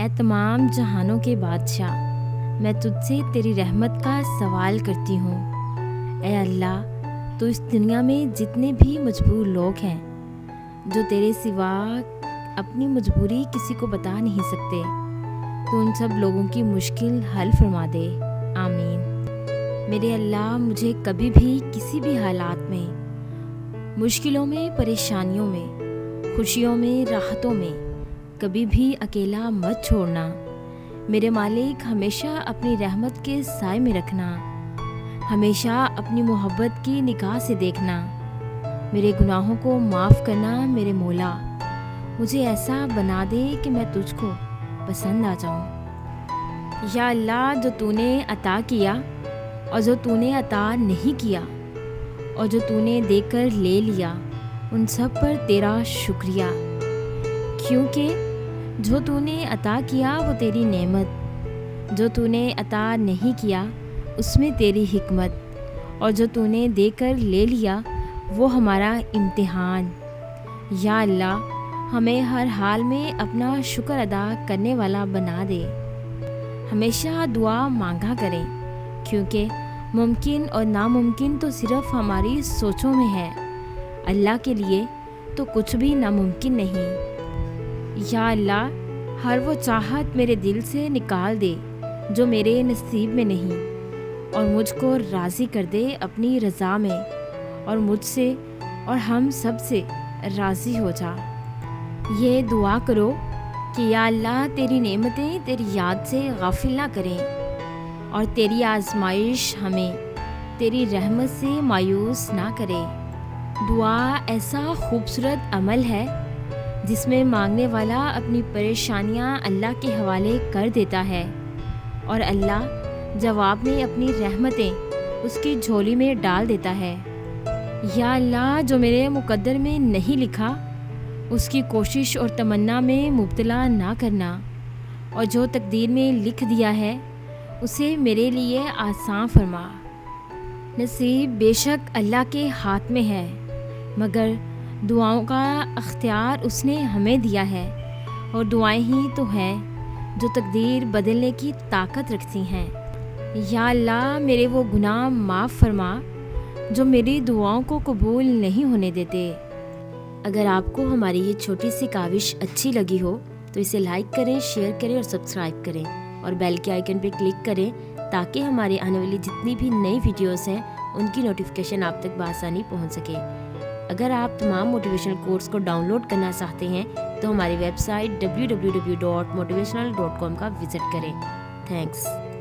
اے تمام جہانوں کے بادشاہ، میں تجھ سے تیری رحمت کا سوال کرتی ہوں۔ اے اللہ، تو اس دنیا میں جتنے بھی مجبور لوگ ہیں جو تیرے سوا اپنی مجبوری کسی کو بتا نہیں سکتے، تو ان سب لوگوں کی مشکل حل فرما دے، آمین۔ میرے اللہ، مجھے کبھی بھی کسی بھی حالات میں، مشکلوں میں، پریشانیوں میں، خوشیوں میں، راحتوں میں کبھی بھی اکیلا مت چھوڑنا۔ میرے مالک، ہمیشہ اپنی رحمت کے سائے میں رکھنا، ہمیشہ اپنی محبت کی نگاہ سے دیکھنا، میرے گناہوں کو معاف کرنا۔ میرے مولا، مجھے ایسا بنا دے کہ میں تجھ کو پسند آ جاؤں۔ یا اللہ، جو تو نے عطا کیا اور جو تو نے عطا نہیں کیا اور جو تو نے دے کر لے لیا، ان سب پر تیرا شکریہ، کیونکہ جو تو نے عطا کیا وہ تیری نعمت، جو تو نے عطا نہیں کیا اس میں تیری حکمت، اور جو تو نے دے کر لے لیا وہ ہمارا امتحان۔ یا اللہ، ہمیں ہر حال میں اپنا شکر ادا کرنے والا بنا دے، ہمیشہ دعا مانگا کریں، کیونکہ ممکن اور ناممکن تو صرف ہماری سوچوں میں ہے، اللہ کے لیے تو کچھ بھی ناممکن نہیں۔ یا اللہ، ہر وہ چاہت میرے دل سے نکال دے جو میرے نصیب میں نہیں، اور مجھ کو راضی کر دے اپنی رضا میں، اور مجھ سے اور ہم سب سے راضی ہو جا۔ یہ دعا کرو کہ یا اللہ، تیری نعمتیں تیری یاد سے غافل نہ کریں، اور تیری آزمائش ہمیں تیری رحمت سے مایوس نہ کرے۔ دعا ایسا خوبصورت عمل ہے جس میں مانگنے والا اپنی پریشانیاں اللہ کے حوالے کر دیتا ہے، اور اللہ جواب میں اپنی رحمتیں اس کی جھولی میں ڈال دیتا ہے۔ یا اللہ، جو میرے مقدر میں نہیں لکھا اس کی کوشش اور تمنا میں مبتلا نہ کرنا، اور جو تقدیر میں لکھ دیا ہے اسے میرے لیے آسان فرما۔ نصیب بے شک اللہ کے ہاتھ میں ہے، مگر دعاؤں کا اختیار اس نے ہمیں دیا ہے، اور دعائیں ہی تو ہیں جو تقدیر بدلنے کی طاقت رکھتی ہیں۔ یا اللہ، میرے وہ گناہ معاف فرما جو میری دعاؤں کو قبول نہیں ہونے دیتے۔ اگر آپ کو ہماری یہ چھوٹی سی کاوش اچھی لگی ہو تو اسے لائک کریں، شیئر کریں اور سبسکرائب کریں، اور بیل کے آئیکن پہ کلک کریں تاکہ ہمارے آنے والی جتنی بھی نئی ویڈیوز ہیں ان کی نوٹیفیکیشن آپ تک بآسانی پہنچ سکے۔ اگر آپ تمام موٹیویشنل کورس کو ڈاؤن لوڈ کرنا چاہتے ہیں تو ہماری ویب سائٹ www.motivational.com کا وزٹ کریں۔ تھینکس۔